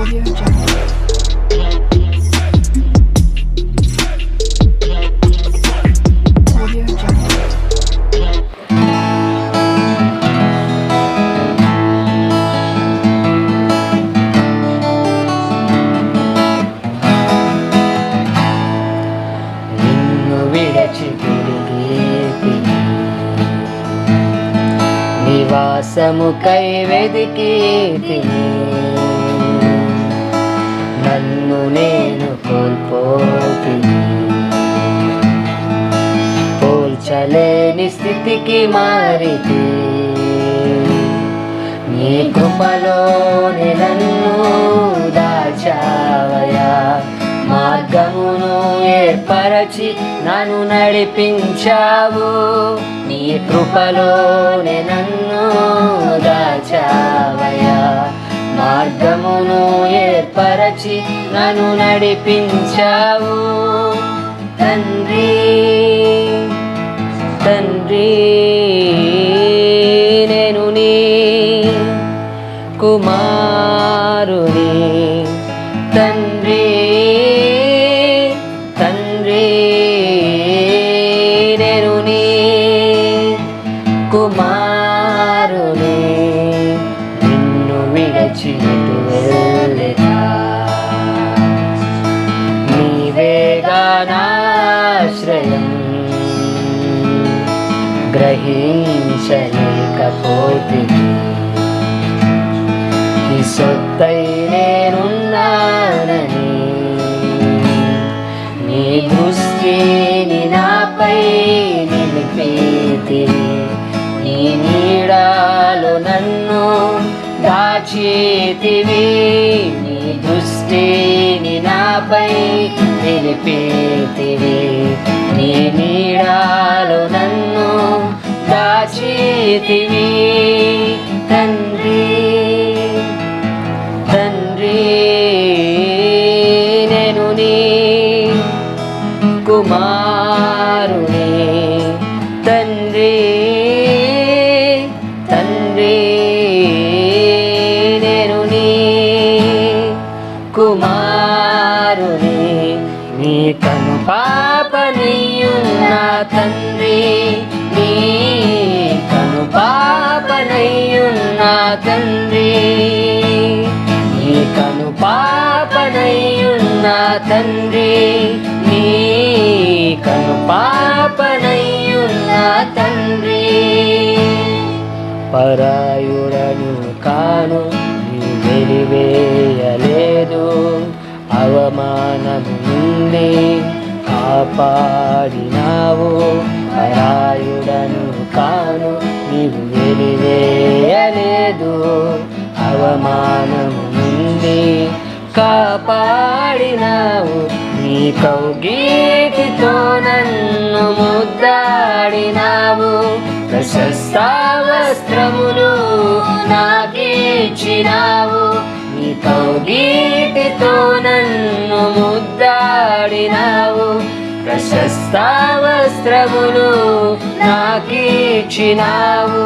Audio Jungle. Audio Jungle. నిన్ను విడచి తిరిగి నివాసముకై వెదికి నన్ను నేను కోల్పోతిని పోల్చలేని స్థితికి మారితే నీ కృపలోని నన్ను దాచావయా మార్గమును ఏర్పరచి నన్ను నడిపించావు నీ కృపలోనే నన్ను దాచావయా మార్గమును ఏర్పరచి నన్ను నడిపించావు తండ్రి తండ్రి నేను నీ కుమారుని తండ్రి తండ్రి నేను నీ కుమారుని నిన్ను విడచి ఎటు వెళ్ళెదా నీవేగా నాశ్రయం గ్రహించలేకపోతిని ఈ సొత్తై నేనున్నానని నీ దృష్టిని నాపై నిలిపితివి నీ నీడలో నన్ను దాచితివి నీ దృష్టిని నాపై నిలిపితివి నీ నీడలో నన్ను దాచితివి తండ్రి తండ్రి నేను నీ కుమారుని తండ్రి తండ్రి నేను నీ కుమారుని నీ కను పాపనయ్యున్న తండ్రి నీ కను పాపనయ్యున్న తండ్రి నీ కను పాపనయ్యున్న తండ్రి నీ కను పాపనయ్యున్న తండ్రి పరాయుడను కాను నీ వెలివేయలేదు అవమానము నుండి కాపాడినావు పరాయుడను కాను నీవు వెలివేయలేదు అవమానము నుండి కాపాడినావు నీ కౌగీటితో నన్ను ముద్దాడినావు ప్రశస్త వస్త్రములు నాకిచ్చినావు నీ కౌగీటితో నన్ను ముద్దాడినావు ప్రశస్త వస్త్రములు నాకిచ్చినావు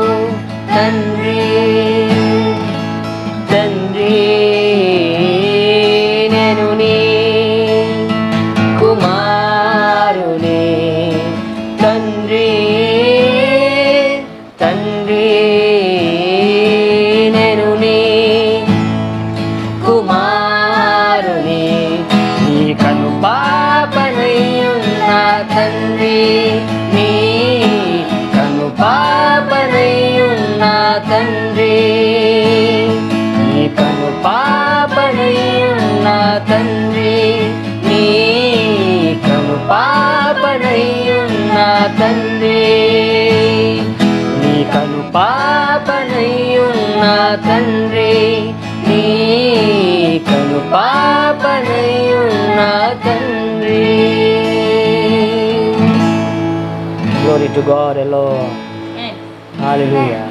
తండ్రి తండ్రి నేను నీ కుమారుని తండ్రి తండ్రి నేను నీ కుమారుని నీ కను పాపనయ్యున్న తండ్రి నీ కను పాపనయ్యున్న తండ్రి నీ కను పాపనయ్యున్న తండ్రి నీ కను పాపనయ్యున్న తండ్రి నీ కను పాపనయ్యున్న తండ్రి నీ కను పాపనయ్యున్న తండ్రి. Glory to God alone. Hallelujah.